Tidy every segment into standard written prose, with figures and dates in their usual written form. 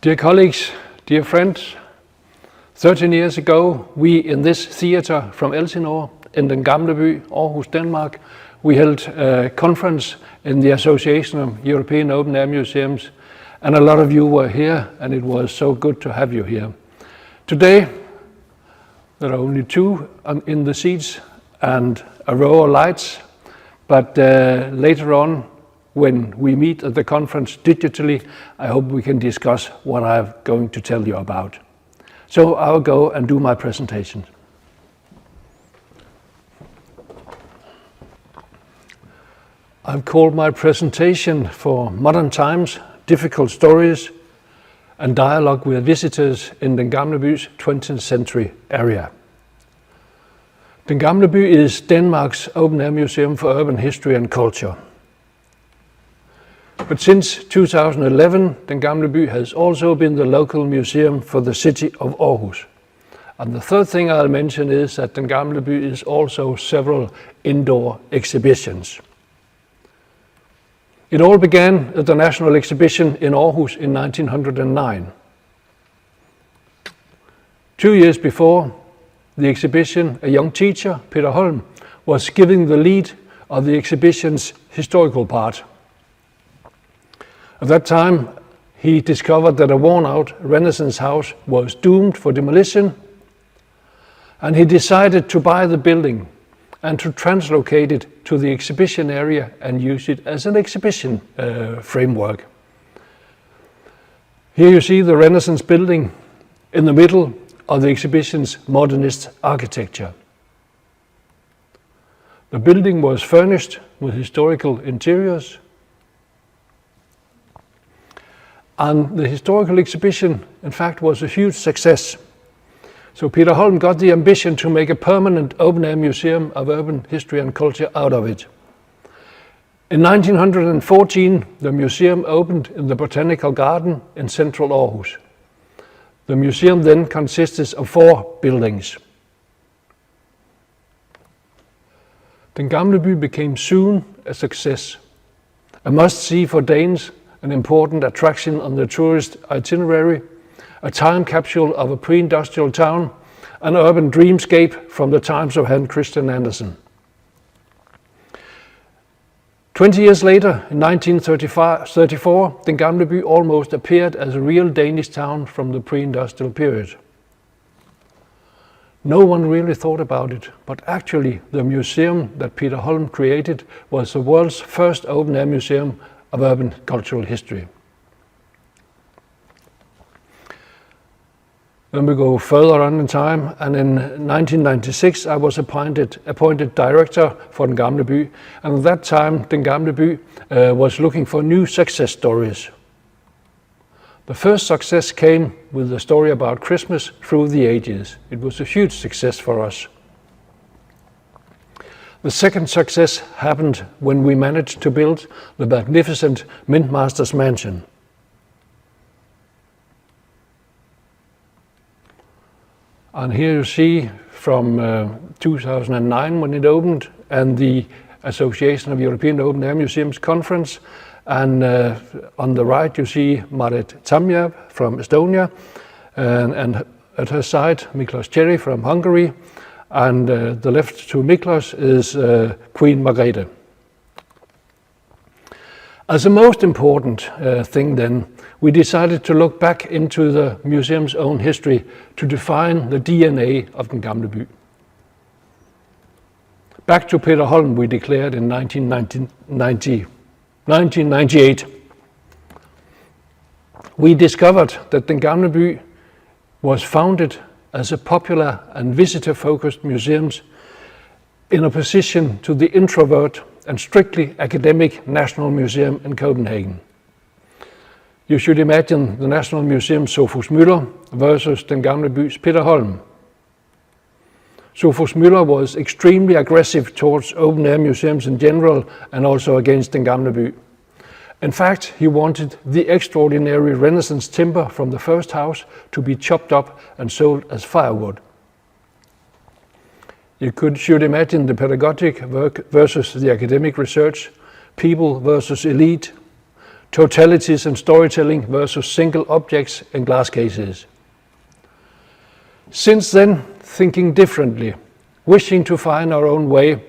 Dear colleagues, dear friends, 13 years ago, we in this theater from Elsinore in Den Gamle By, Aarhus, Denmark, we held a conference in the Association of European Open Air Museums, and a lot of you were here, and it was so good to have you here. Today, there are only two in the seats and a row of lights, but later on, when we meet at the conference digitally, I hope we can discuss what I'm going to tell you about. So I'll go and do my presentation. I've called my presentation For Modern Times, Difficult Stories and Dialogue with Visitors in Den Gamle By's 20th Century Area. Den Gamle By is Denmark's open-air museum for urban history and culture. But since 2011, Den Gamle By has also been the local museum for the city of Aarhus. And the third thing I'll mention is that Den Gamle By is also several indoor exhibitions. It all began at the National Exhibition in Aarhus in 1909. 2 years before the exhibition, a young teacher, Peter Holm, was giving the lead of the exhibition's historical part. At that time, he discovered that a worn-out Renaissance house was doomed for demolition, and he decided to buy the building and to translocate it to the exhibition area and use it as an exhibition framework. Here you see the Renaissance building in the middle of the exhibition's modernist architecture. The building was furnished with historical interiors, and the historical exhibition, in fact, was a huge success. So Peter Holm got the ambition to make a permanent open-air museum of urban history and culture out of it. In 1914, the museum opened in the Botanical Garden in central Aarhus. The museum then consisted of 4 buildings. Den Gamle By became soon a success, a must-see for Danes, an important attraction on the tourist itinerary, a time capsule of a pre-industrial town, an urban dreamscape from the times of Hans Christian Andersen. 20 years later, in 1934, Den Gamle By almost appeared as a real Danish town from the pre-industrial period. No one really thought about it, but actually the museum that Peter Holm created was the world's first open-air museum of urban cultural history. Then we go further on in time, and in 1996 I was appointed director for Den Gamle By, and at that time Den Gamle By was looking for new success stories. The first success came with the story about Christmas through the ages. It was a huge success for us. The second success happened when we managed to build the magnificent Mintmaster's Mansion. And here you see from 2009 when it opened, and the Association of European Open Air Museums conference. And on the right you see Marit Tamjärv from Estonia, and at her side Miklos Cherry from Hungary. And the left to Miklos is Queen Margrethe. As a most important thing then, we decided to look back into the museum's own history to define the DNA of Den Gamle By. Back to Peter Holm, we declared in 1998. We discovered that Den Gamle By was founded as a popular and visitor-focused museum in opposition to the introvert and strictly academic National Museum in Copenhagen. You should imagine the National Museum Sophus Müller versus Den Gamle By's Peter Holm. Sophus Müller was extremely aggressive towards open-air museums in general and also against Den Gamle By. In fact, he wanted the extraordinary Renaissance timber from the first house to be chopped up and sold as firewood. You should imagine the pedagogic work versus the academic research, people versus elite, totalities and storytelling versus single objects in glass cases. Since then, thinking differently, wishing to find our own way,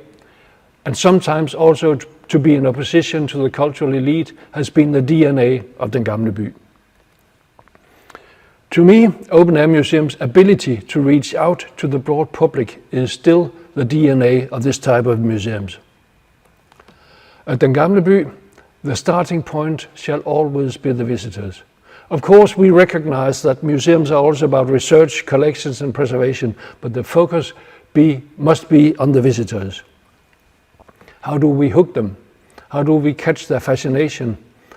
and sometimes also to be in opposition to the cultural elite has been the DNA of Den Gamle By. To me, open air museums' ability to reach out to the broad public is still the DNA of this type of museums. At Den Gamle By, the starting point shall always be the visitors. Of course, we recognize that museums are also about research, collections and preservation, but the focus must be on the visitors. How do we hook them? How do we catch their fascination?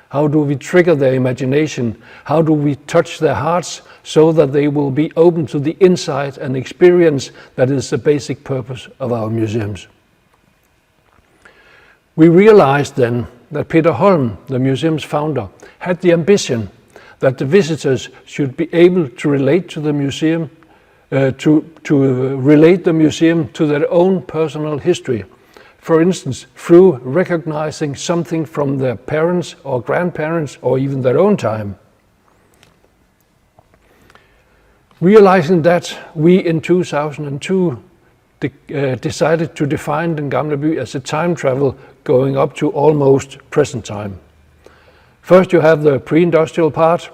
How do we trigger their imagination? How do we touch their hearts so that they will be open to the insight and experience that is the basic purpose of our museums? We realized then that Peter Holm, the museum's founder, had the ambition that the visitors should be able to relate to the museum, relate the museum to their own personal history. For instance, through recognizing something from their parents or grandparents or even their own time. Realizing that, we in 2002 decided to define Den Gamle By as a time travel going up to almost present time. First you have the pre-industrial part,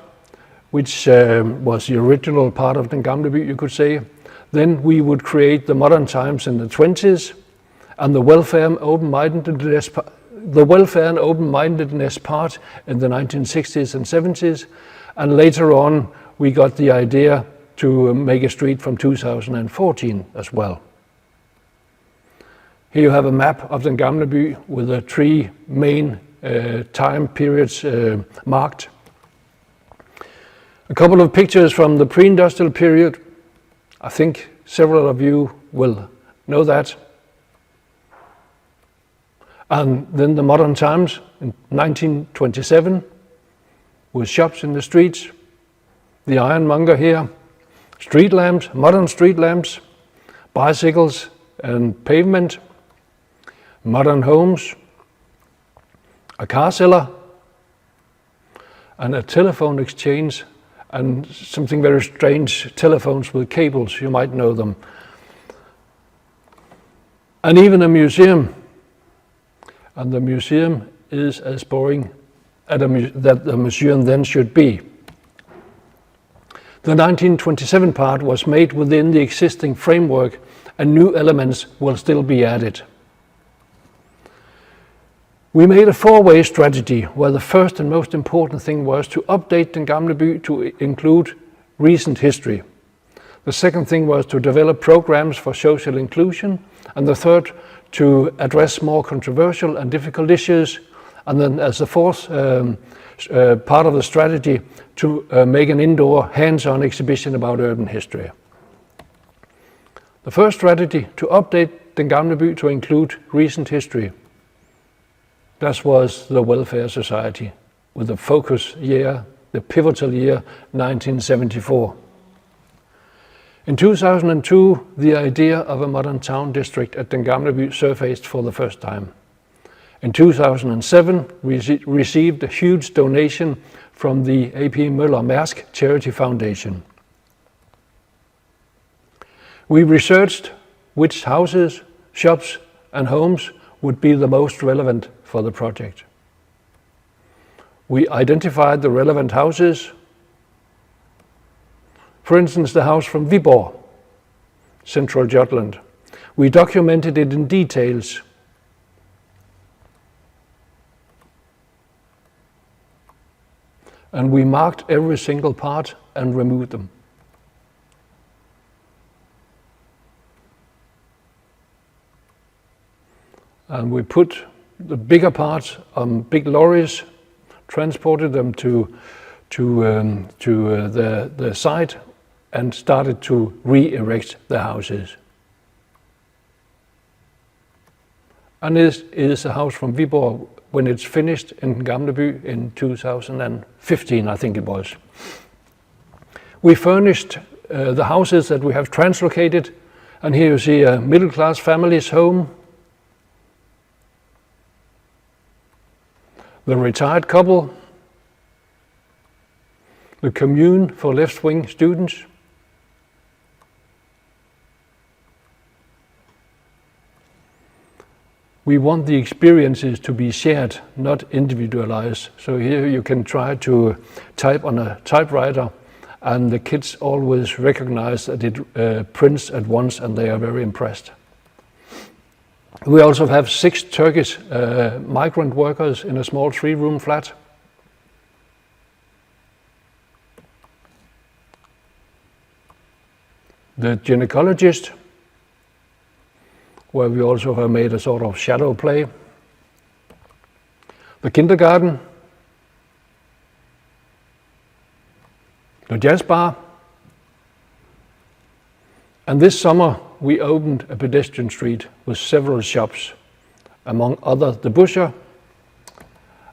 which was the original part of Den Gamle By, you could say. Then we would create the modern times in the 20s, and the welfare and open-mindedness part in the 1960s and 70s, and later on we got the idea to make a street from 2014 as well. Here you have a map of Den Gamle By with the 3 main time periods marked. A couple of pictures from the pre-industrial period. I think several of you will know that. And then the modern times in 1927 with shops in the streets, the ironmonger here, street lamps, modern street lamps, bicycles and pavement, modern homes, a car seller, and a telephone exchange, and something very strange, telephones with cables, you might know them. And even a museum. And the museum is as boring as the museum then should be. The 1927 part was made within the existing framework, and new elements will still be added. We made a 4-way strategy where the first and most important thing was to update Den Gamle By to include recent history. The second thing was to develop programs for social inclusion, and the third to address more controversial and difficult issues, and then as the fourth part of the strategy to make an indoor hands-on exhibition about urban history. The first strategy to update Den Gamle By to include recent history. That was the welfare society with the focus year, the pivotal year 1974. In 2002, the idea of a modern town district at Den Gamle By surfaced for the first time. In 2007, we received a huge donation from the A.P. Møller-Mærsk Charity Foundation. We researched which houses, shops and homes would be the most relevant for the project. We identified the relevant houses. For instance, the house from Viborg, central Jutland. We documented it in details. And we marked every single part and removed them. And we put the bigger parts on big lorries, transported them to the site, and started to re-erect the houses. And this is a house from Viborg when it's finished in Den Gamle By in 2015, I think it was. We furnished the houses that we have translocated, and here you see a middle-class family's home, the retired couple, the commune for left-wing students. We want the experiences to be shared, not individualized. So here you can try to type on a typewriter, and the kids always recognize that it prints at once, and they are very impressed. We also have 6 Turkish migrant workers in a small 3-room flat. The gynecologist, where we also have made a sort of shadow play. The kindergarten. The jazz bar. And this summer we opened a pedestrian street with several shops, among others the butcher,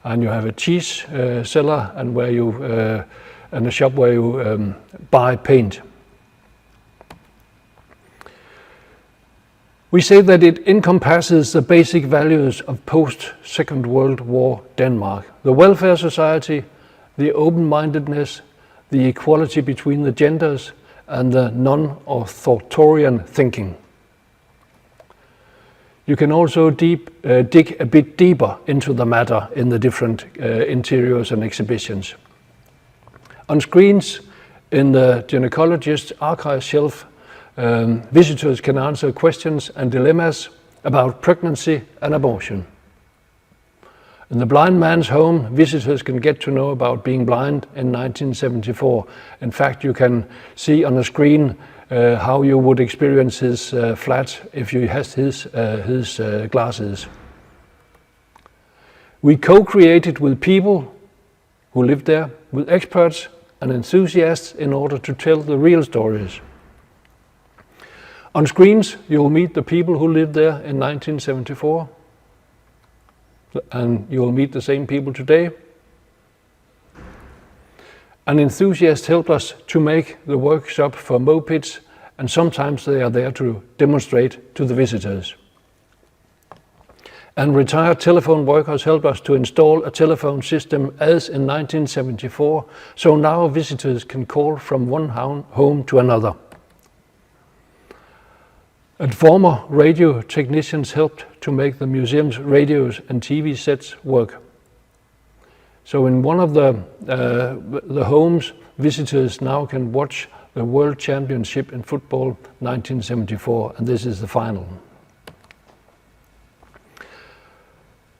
and you have a cheese seller, and and a shop where you buy paint. We say that it encompasses the basic values of post-Second World War Denmark: the welfare society, the open-mindedness, the equality between the genders, and the non-authoritarian thinking. You can also dig a bit deeper into the matter in the different interiors and exhibitions. On screens in the gynecologist's archive shelf, visitors can answer questions and dilemmas about pregnancy and abortion. In the blind man's home, visitors can get to know about being blind in 1974. In fact, you can see on the screen how you would experience his flat if you had his glasses. We co-created with people who lived there, with experts and enthusiasts, in order to tell the real stories. On screens, you'll meet the people who lived there in 1974, and you'll meet the same people today. An enthusiast helped us to make the workshop for mopeds, and sometimes they are there to demonstrate to the visitors. And retired telephone workers helped us to install a telephone system as in 1974, so now visitors can call from one home to another. And former radio technicians helped to make the museum's radios and TV sets work. So in one of the homes, visitors now can watch the World Championship in football 1974, and this is the final.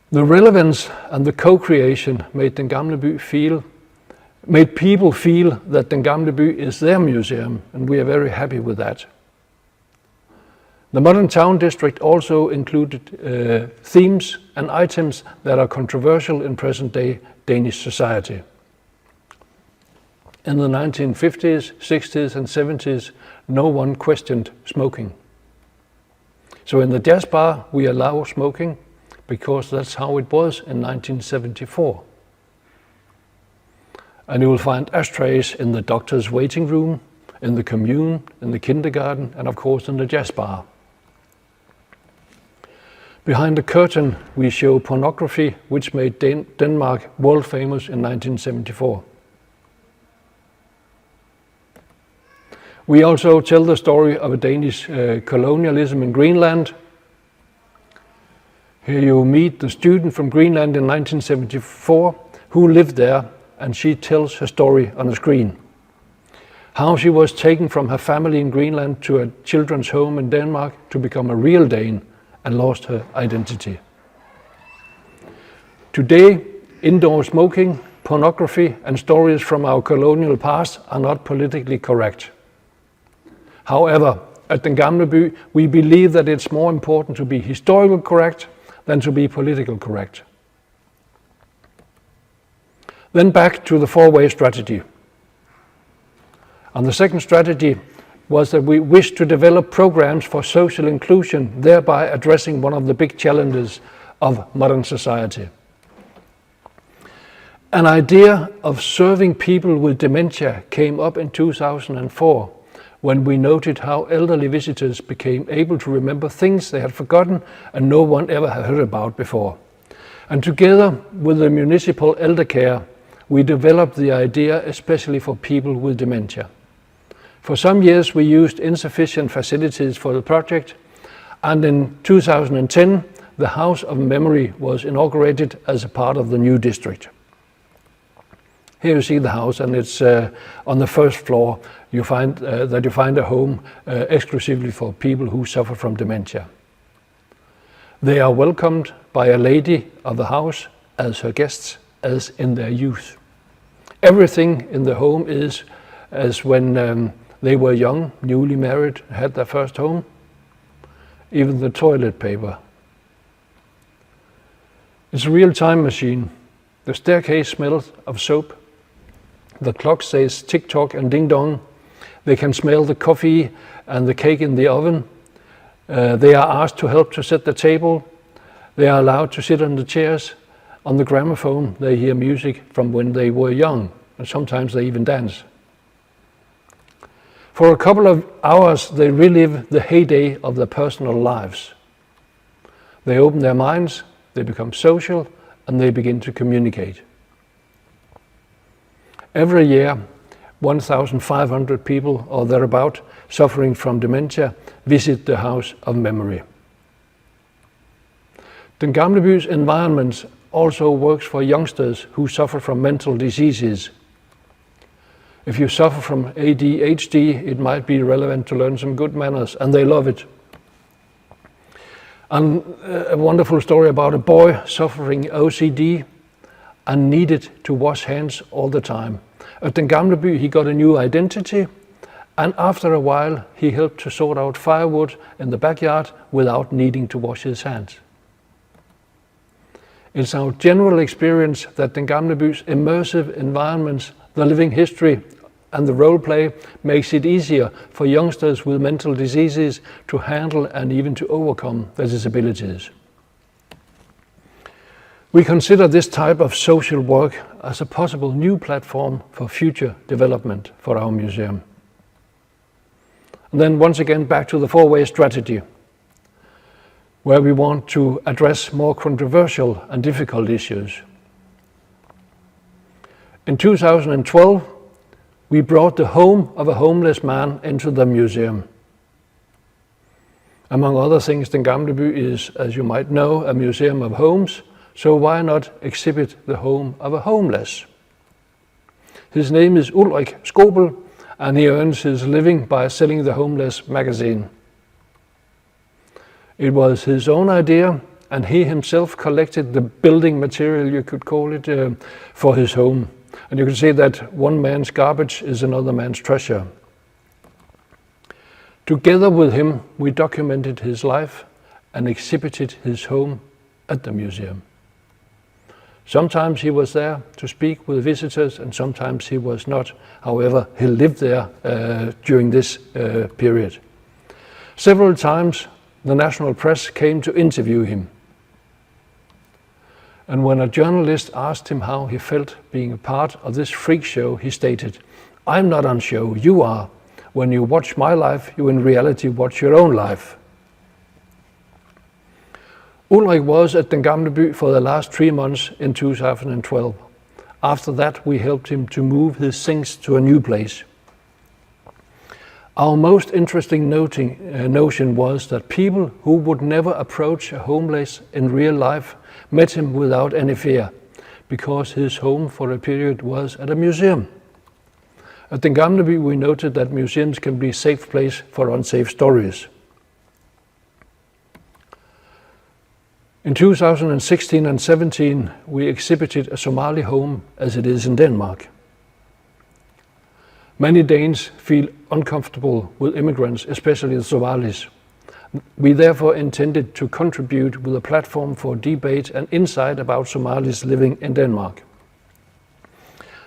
The relevance and the co-creation made Den Gamle By made people feel that Den Gamle By is their museum, and we are very happy with that. The modern town district also included themes and items that are controversial in present-day Danish society. In the 1950s, 60s and 70s, no one questioned smoking. So in the jazz bar, we allow smoking because that's how it was in 1974. And you will find ashtrays in the doctor's waiting room, in the commune, in the kindergarten, and of course in the jazz bar. Behind the curtain, we show pornography, which made Denmark world famous in 1974. We also tell the story of a Danish colonialism in Greenland. Here you meet the student from Greenland in 1974 who lived there, and she tells her story on the screen. How she was taken from her family in Greenland to a children's home in Denmark to become a real Dane and lost her identity. Today, indoor smoking, pornography, and stories from our colonial past are not politically correct. However, at Den Gamle By, we believe that it's more important to be historically correct than to be politically correct. Then back to the four-way strategy. And the second strategy was that we wish to develop programs for social inclusion, thereby addressing one of the big challenges of modern society. An idea of serving people with dementia came up in 2004, when we noted how elderly visitors became able to remember things they had forgotten and no one ever had heard about before. And together with the municipal elder care, we developed the idea especially for people with dementia. For some years we used insufficient facilities for the project, and in 2010 the House of Memory was inaugurated as a part of the new district. Here you see the house, and it's on the first floor. You find a home exclusively for people who suffer from dementia. They are welcomed by a lady of the house as her guests, as in their youth. Everything in the home is as when they were young, newly married, had their first home. Even the toilet paper. It's a real time machine. The staircase smells of soap. The clock says tick-tock and ding-dong. They can smell the coffee and the cake in the oven. They are asked to help to set the table. They are allowed to sit on the chairs. On the gramophone, they hear music from when they were young, and sometimes they even dance. For a couple of hours, they relive the heyday of their personal lives. They open their minds, they become social, and they begin to communicate. Every year, 1,500 people or thereabout suffering from dementia visit the House of Memory. Den Gamle By's environment also works for youngsters who suffer from mental diseases. If you suffer from ADHD, it might be relevant to learn some good manners, and they love it. And a wonderful story about a boy suffering OCD and needed to wash hands all the time. At Den Gamle By, he got a new identity, and after a while, he helped to sort out firewood in the backyard without needing to wash his hands. It's our general experience that Den Gamle By's immersive environments, the living history, and the role play makes it easier for youngsters with mental diseases to handle and even to overcome their disabilities. We consider this type of social work as a possible new platform for future development for our museum. And then once again back to the four-way strategy, where we want to address more controversial and difficult issues. In 2012, we brought the home of a homeless man into the museum. Among other things, Den Gamle By is, as you might know, a museum of homes, so why not exhibit the home of a homeless? His name is Ulrik Skobel, and he earns his living by selling the Homeless magazine. It was his own idea, and he himself collected the building material, you could call it, for his home. And you can see that one man's garbage is another man's treasure. Together with him, we documented his life and exhibited his home at the museum. Sometimes he was there to speak with visitors, and sometimes he was not. However, he lived there during this period. Several times the national press came to interview him. And when a journalist asked him how he felt being a part of this freak show, he stated, "I'm not on show, you are. When you watch my life, you in reality watch your own life." Ulrik was at Den Gamle By for the last 3 months in 2012. After that, we helped him to move his things to a new place. Our most interesting notion was that people who would never approach a homeless in real life met him without any fear, because his home for a period was at a museum. At Den Gamle By, we noted that museums can be a safe place for unsafe stories. In 2016 and 17, we exhibited a Somali home as it is in Denmark. Many Danes feel uncomfortable with immigrants, especially the Somalis. We therefore intended to contribute with a platform for debate and insight about Somalis living in Denmark.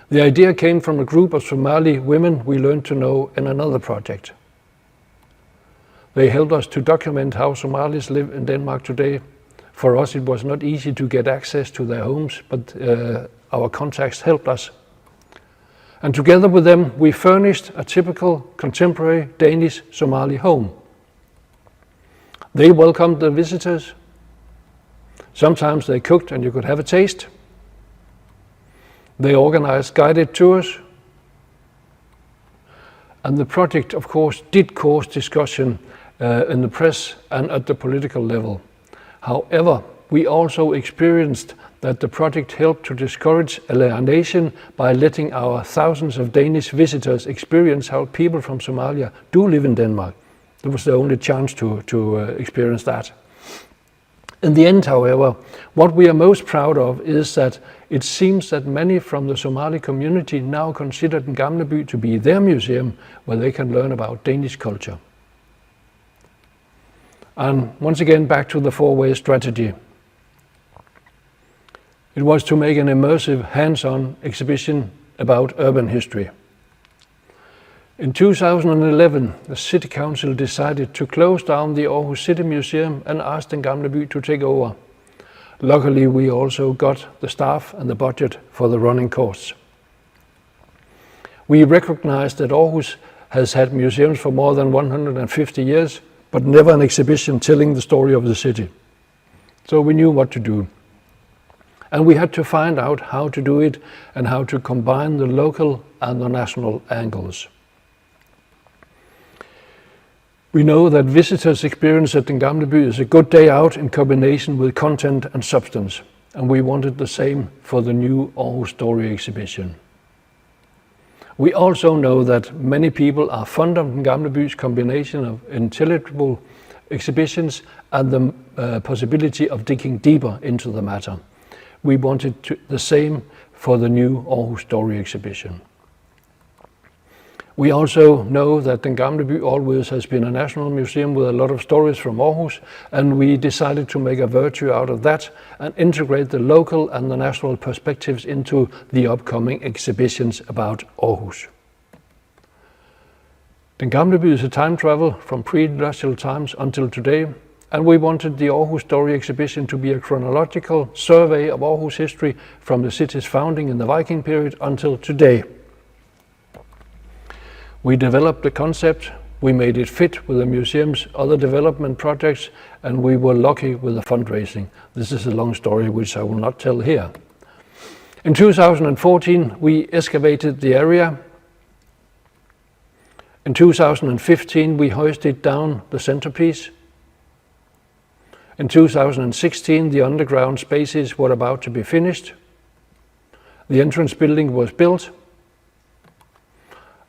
The idea came from a group of Somali women we learned to know in another project. They helped us to document how Somalis live in Denmark today. For us, it was not easy to get access to their homes, but our contacts helped us. And together with them, we furnished a typical contemporary Danish Somali home. They welcomed the visitors. Sometimes they cooked and you could have a taste. They organized guided tours, and the project, of course, did cause discussion in the press and at the political level. However, we also experienced that the project helped to discourage alienation by letting our thousands of Danish visitors experience how people from Somalia do live in Denmark. It was the only chance to experience that. In the end, however, what we are most proud of is that it seems that many from the Somali community now consider Den Gamle By to be their museum where they can learn about Danish culture. And once again, back to the four-way strategy. It was to make an immersive, hands-on exhibition about urban history. In 2011, the City Council decided to close down the Aarhus City Museum and asked Den Gamle By to take over. Luckily, we also got the staff and the budget for the running costs. We recognized that Aarhus has had museums for more than 150 years, but never an exhibition telling the story of the city. So we knew what to do. And we had to find out how to do it and how to combine the local and the national angles. We know that visitors' experience at Den Gamle By is a good day out in combination with content and substance, and we wanted the same for the new Aarhus Story exhibition. We also know that many people are fond of Den Gamle By's combination of intelligible exhibitions and the possibility of digging deeper into the matter. We wanted the same for the new Aarhus Story exhibition. We also know that Den Gamle By always has been a national museum with a lot of stories from Aarhus, and we decided to make a virtue out of that and integrate the local and the national perspectives into the upcoming exhibitions about Aarhus. Den Gamle By is a time travel from pre-industrial times until today, and we wanted the Aarhus Story exhibition to be a chronological survey of Aarhus history from the city's founding in the Viking period until today. We developed the concept, we made it fit with the museum's other development projects, and we were lucky with the fundraising. This is a long story which I will not tell here. In 2014, we excavated the area. In 2015, we hoisted down the centerpiece. In 2016, the underground spaces were about to be finished. The entrance building was built.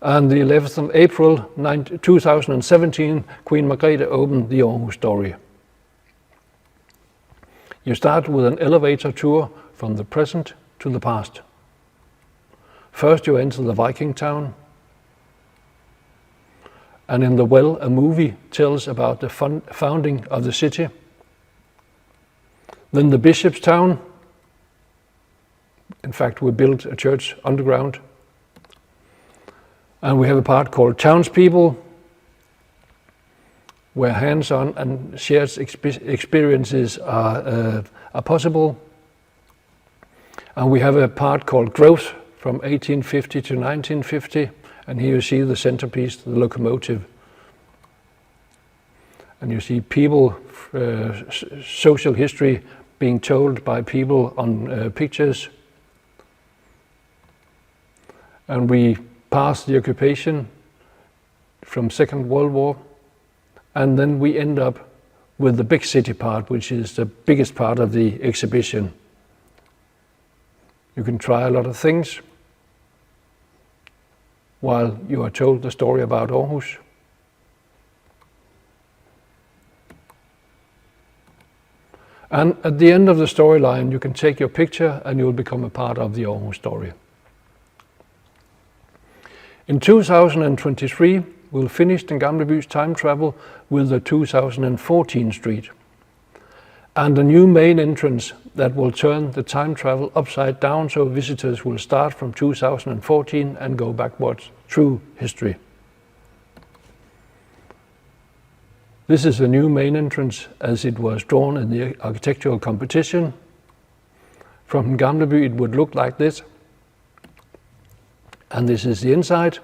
And the 11th of April 2017, Queen Margrethe opened the Aarhus Story. You start with an elevator tour from the present to the past. First you enter the Viking town, and in The Well, a movie tells about the founding of the city. Then the Bishop's Town. In fact, we built a church underground. And we have a part called Townspeople, where hands-on and shared experiences are possible. And we have a part called Growth from 1850 to 1950, and here you see the centerpiece, the locomotive. And you see people, social history being told by people on pictures. And we past the occupation from Second World War, and then we end up with the big city part, which is the biggest part of the exhibition. You can try a lot of things while you are told the story about Aarhus. And at the end of the storyline, you can take your picture and you'll become a part of the Aarhus story. In 2023, we'll finish Den Gamle By's time travel with the 2014 street and a new main entrance that will turn the time travel upside down, so visitors will start from 2014 and go backwards through history. This is the new main entrance as it was drawn in the architectural competition. From Den Gamle By it would look like this. And this is the inside.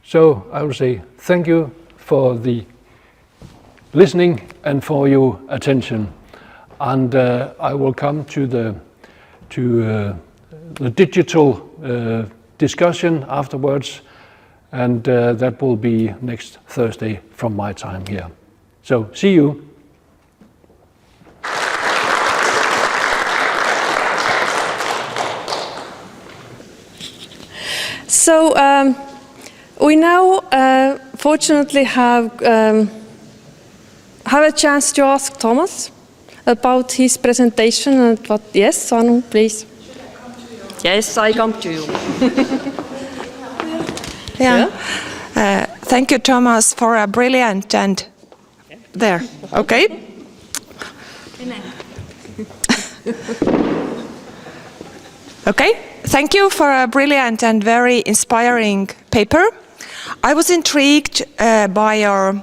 So I will say thank you for the listening and for your attention. And I will come to the the digital discussion afterwards, and that will be next Thursday from my time here. So see you. So we now fortunately have a chance to ask Thomas about his presentation and what. Yes, Anu, please. Yes, I come to you. Yeah. Thank you, Thomas, for a brilliant and there. Okay. Okay. Thank you for a brilliant and very inspiring paper. I was intrigued by your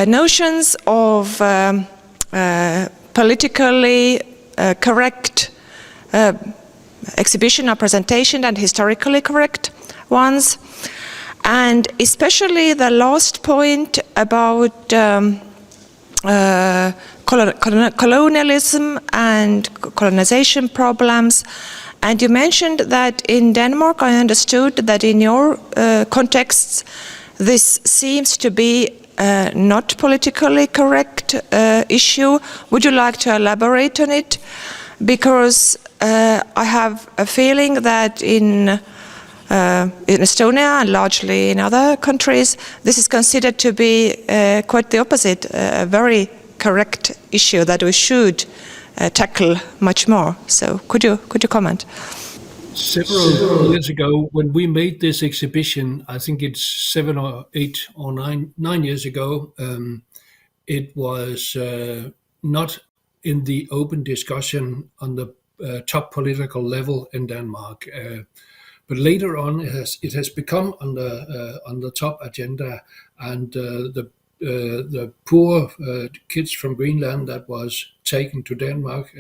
notions of politically correct exhibition or presentation and historically correct ones, and especially the last point about colonialism and colonization problems. And you mentioned that in Denmark, I understood that in your contexts, this seems to be not politically correct issue. Would you like to elaborate on it? Because I have a feeling that in Estonia and largely in other countries, this is considered to be quite the opposite, a very correct issue that we should tackle much more. So could you comment? Several years ago, when we made this exhibition, I think it's 7 or 8 or 9 years ago, it was not in the open discussion on the top political level in Denmark. But later on, it has become on the top agenda, and the poor kids from Greenland that was taken to Denmark,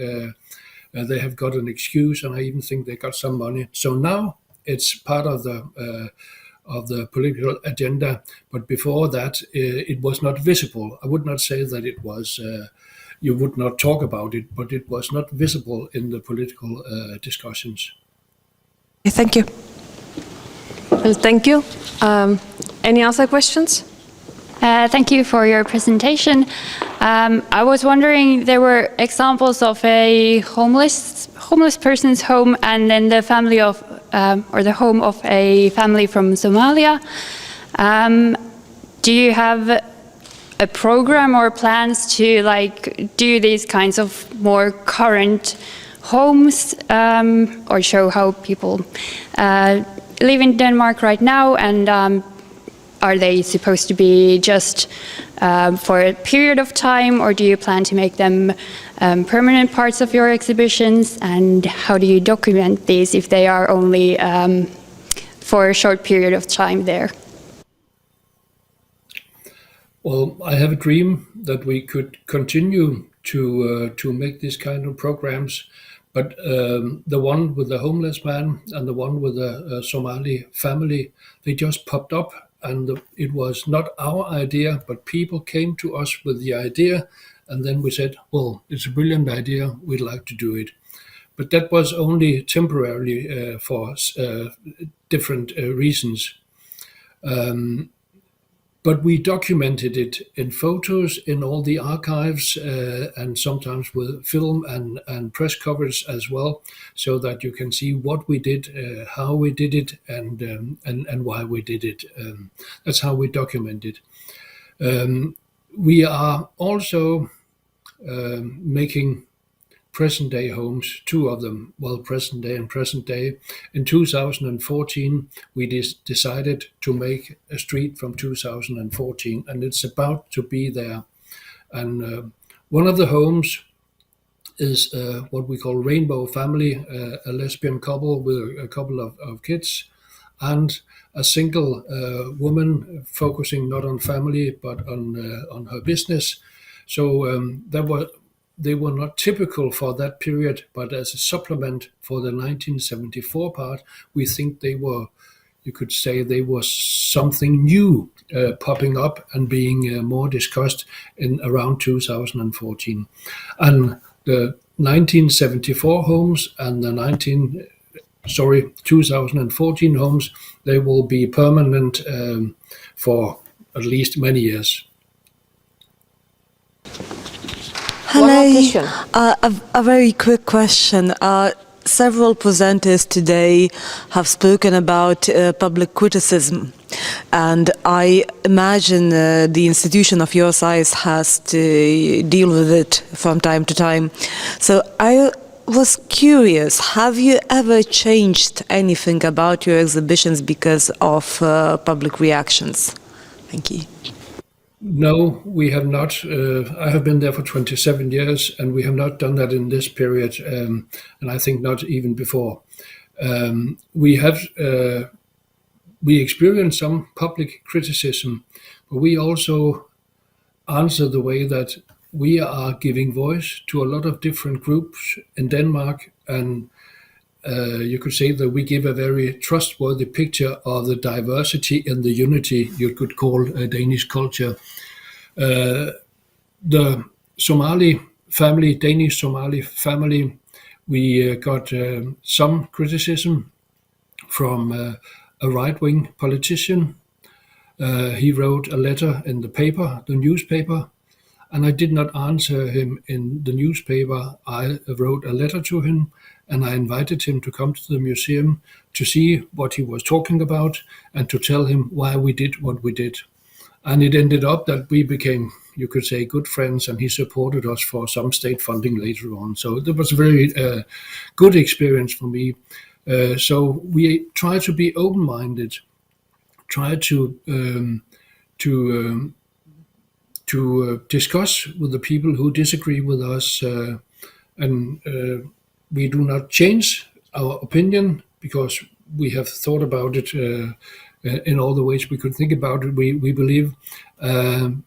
they have got an excuse, and I even think they got some money. So now it's part of the political agenda. But before that, it was not visible. I would not say that it was. You would not talk about it, but it was not visible in the political discussions. Thank you. Well, thank you. Any other questions? Thank you for your presentation. I was wondering, there were examples of a homeless person's home and then the family of, or the home of a family from Somalia. Do you have a program or plans to do these kinds of more current homes, or show how people live in Denmark right now, and are they supposed to be just for a period of time, or do you plan to make them permanent parts of your exhibitions? And how do you document these if they are only for a short period of time there? Well, I have a dream that we could continue to make this kind of programs, but the one with the homeless man and the one with the Somali family, they just popped up. And it was not our idea, but people came to us with the idea, and then we said, well, it's a brilliant idea, we'd like to do it. But that was only temporarily for different reasons. But we documented it in photos in all the archives, and sometimes with film and press coverage as well, so that you can see what we did, how we did it, and why we did it. That's how we document it. We are also making present-day homes, 2 of them, well, present day and present day. In 2014, we decided to make a street from 2014, and it's about to be there. And one of the homes is what we call Rainbow Family, a lesbian couple with a couple of kids, and a single woman focusing not on family but on her business. So they were not typical for that period, but as a supplement for the 1974 part, we think they were, you could say, they were something new popping up and being more discussed in around 2014. And the 1974 homes and the 2014 homes, they will be permanent for at least many years. Hello. A very quick question. Several presenters today have spoken about public criticism, and I imagine the institution of your size has to deal with it from time to time. So I was curious, have you ever changed anything about your exhibitions because of public reactions? Thank you. No, we have not. I have been there for 27 years, and we have not done that in this period, and I think not even before. We experience some public criticism, but we also answer the way that we are giving voice to a lot of different groups in Denmark, and you could say that we give a very trustworthy picture of the diversity and the unity you could call a Danish culture. The Somali family, Danish Somali family, we got some criticism from a right-wing politician. He wrote a letter in the newspaper, and I did not answer him in the newspaper. I wrote a letter to him, and I invited him to come to the museum to see what he was talking about and to tell him why we did what we did. And it ended up that we became, you could say, good friends, and he supported us for some state funding later on. So that was a very good experience for me. So we try to be open-minded, try to discuss with the people who disagree with us, and we do not change our opinion because we have thought about it in all the ways we could think about it. We believe,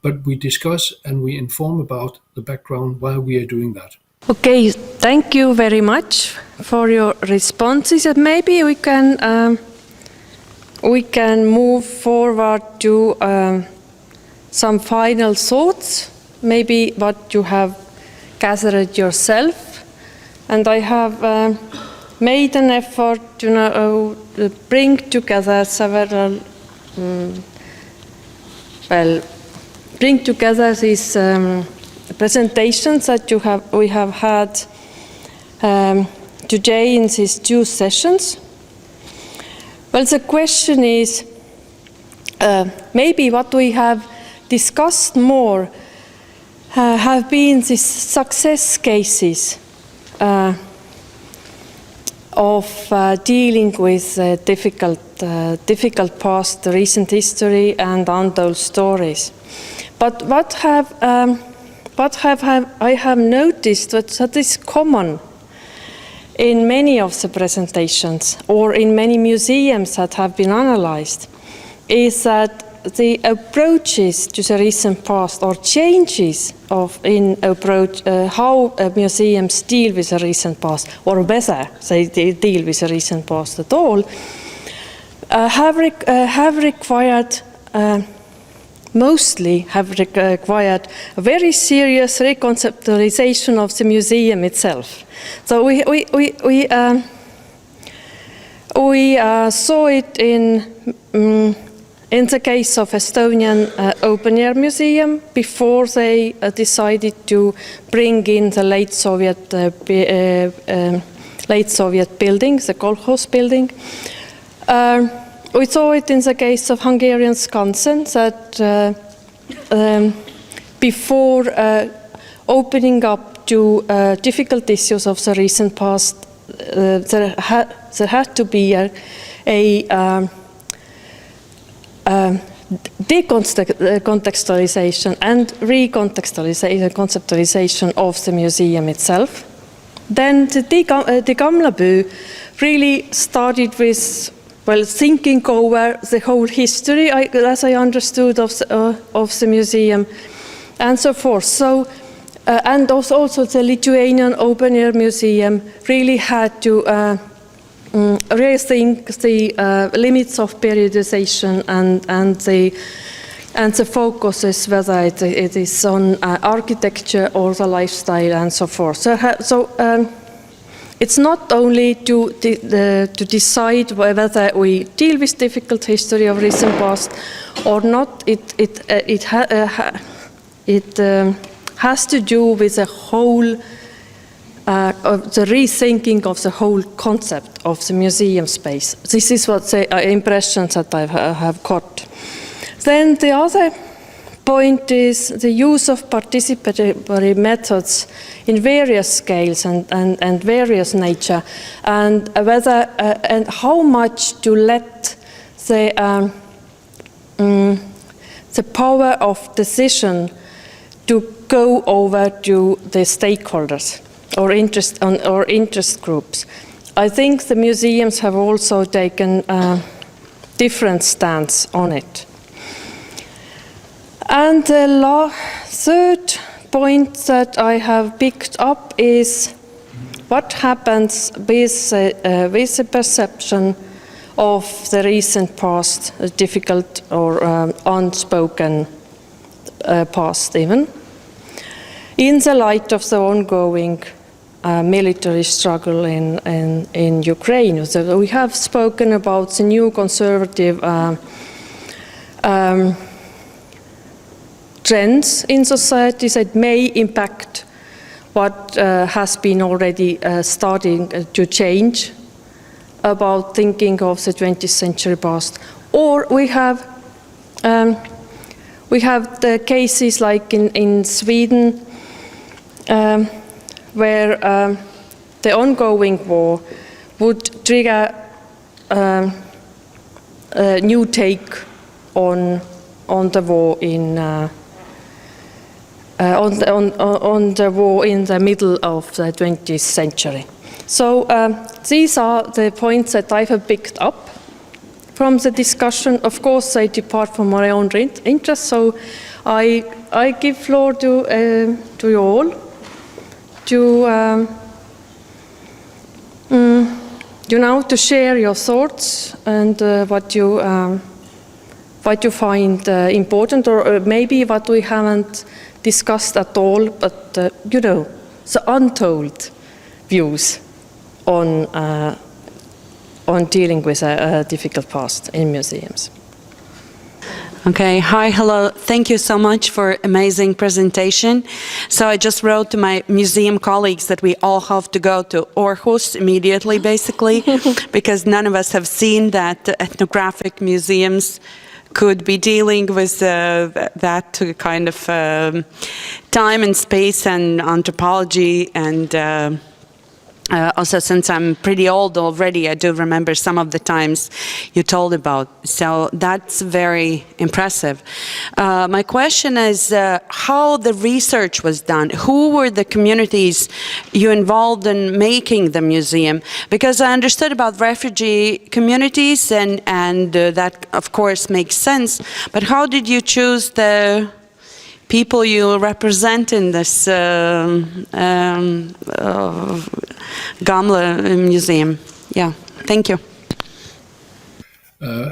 but we discuss and we inform about the background why we are doing that. Okay, thank you very much for your responses. And maybe we can move forward to some final thoughts. Maybe what you have gathered yourself. And I have made an effort to bring together several, bring together these presentations that we have had today in these two sessions. Well, the question is, maybe what we have discussed more have been these success cases of dealing with difficult past, recent history, and untold stories. But what I have noticed that is common in many of the presentations or in many museums that have been analyzed is that the approaches to the recent past or changes in approach, how museums deal with the recent past, or whether they deal with the recent past at all, have required a very serious reconceptualization of the museum itself. So we saw it in the case of Estonian Open Air Museum before they decided to bring in the late Soviet building, the Kolkhoz building. We saw it in the case of Hungarian Skansen that before opening up to difficult issues of the recent past, there had to be a decontextualization and reconceptualization of the museum itself. Then the Den Gamle By really started with, well, thinking over the whole history, as I understood, of the museum, and so forth. So, and also the Lithuanian Open Air Museum really had to rethink the limits of periodization and and the focus is whether it is on architecture or the lifestyle and so forth. So it's not only to decide whether we deal with difficult history of recent past or not. It has to do with the whole, of the rethinking of the whole concept of the museum space. This is what the impressions that I have got. Then the other point is the use of participatory methods in various scales and various nature, and whether and how much to let the power of decision to go over to the stakeholders or interest groups. I think the museums have also taken a different stance on it. And the third point that I have picked up is what happens with the perception of the recent past, difficult or unspoken past even, in the light of the ongoing military struggle in Ukraine. So we have spoken about the new conservative trends in society that may impact what has been already starting to change about thinking of the 20th century past. Or we have the cases like in Sweden, where the ongoing war would trigger a new take on the war on the war in the middle of the 20th century. So these are the points that I have picked up from the discussion. Of course, they depart from my own interest, so I give floor to you all to to share your thoughts and what you find important, or maybe what we haven't discussed at all, but the untold views on dealing with a difficult past in museums. Okay, hi, hello. Thank you so much for amazing presentation. So I just wrote to my museum colleagues that we all have to go to Aarhus immediately, basically, because none of us have seen that ethnographic museums could be dealing with that kind of time and space and anthropology, and also, since I'm pretty old already, I do remember some of the times you told about. So that's very impressive. My question is how the research was done. Who were the communities you involved in making the museum? Because I understood about refugee communities, and that, of course, makes sense. But how did you choose the people you represent in this Gamle Museum? Yeah, thank you.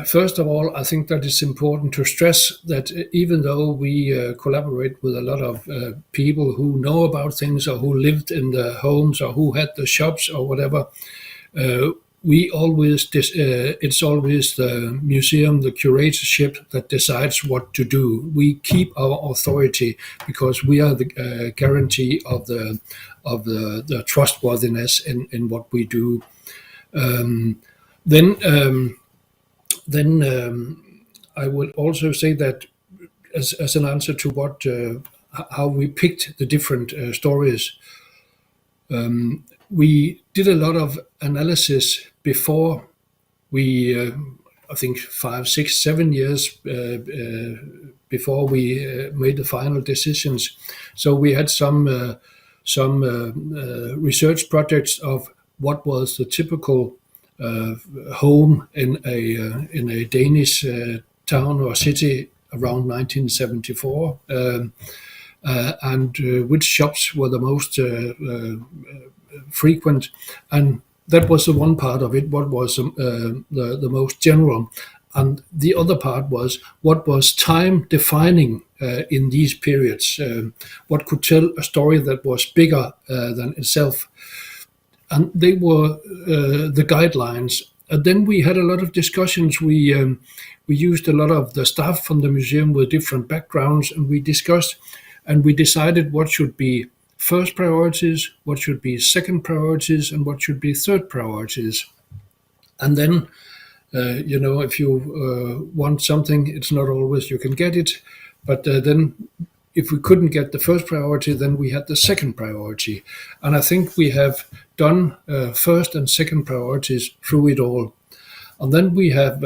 First of all, I think that it's important to stress that even though we collaborate with a lot of people who know about things, or who lived in the homes, or who had the shops or whatever, we always it's always the museum, the curatorship, that decides what to do. We keep our authority because we are the guarantee of the trustworthiness in what we do. Then I would also say that as an answer to what how we picked the different stories. We did a lot of analysis before we, I think 5, 6, 7 years before we made the final decisions. So we had some research projects of what was the typical home in a Danish town or city around 1974. And which shops were the most frequent, and that was the one part of it, what was the most general. And the other part was what was time defining in these periods, what could tell a story that was bigger than itself. And they were the guidelines. And then we had a lot of discussions. We used a lot of the staff from the museum with different backgrounds, and we discussed and we decided what should be first priorities, what should be second priorities, and what should be third priorities. And then, if you want something, it's not always you can get it. But then if we couldn't get the first priority, then we had the second priority. And I think we have done first and second priorities through it all. And then we have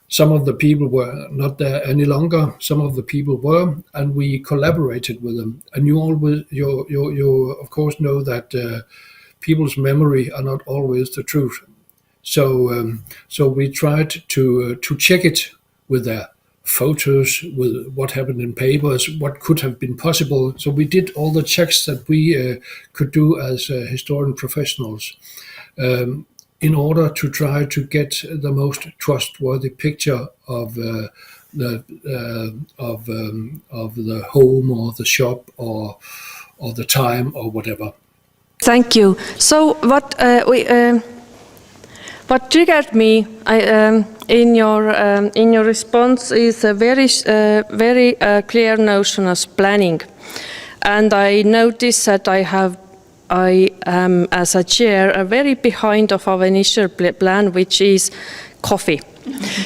some of the people were not there any longer. Some of the people were, and we collaborated with them. And you of course know that people's memory are not always the truth. So we tried to check it with their photos, with what happened in papers, what could have been possible. So we did all the checks that we could do as historian professionals in order to try to get the most trustworthy picture of the home or the shop or the time or whatever. Thank you. So what triggered me in your response is a very clear notion of planning, and I noticed that I am as a chair very behind of our initial plan, which is coffee.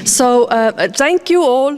So thank you all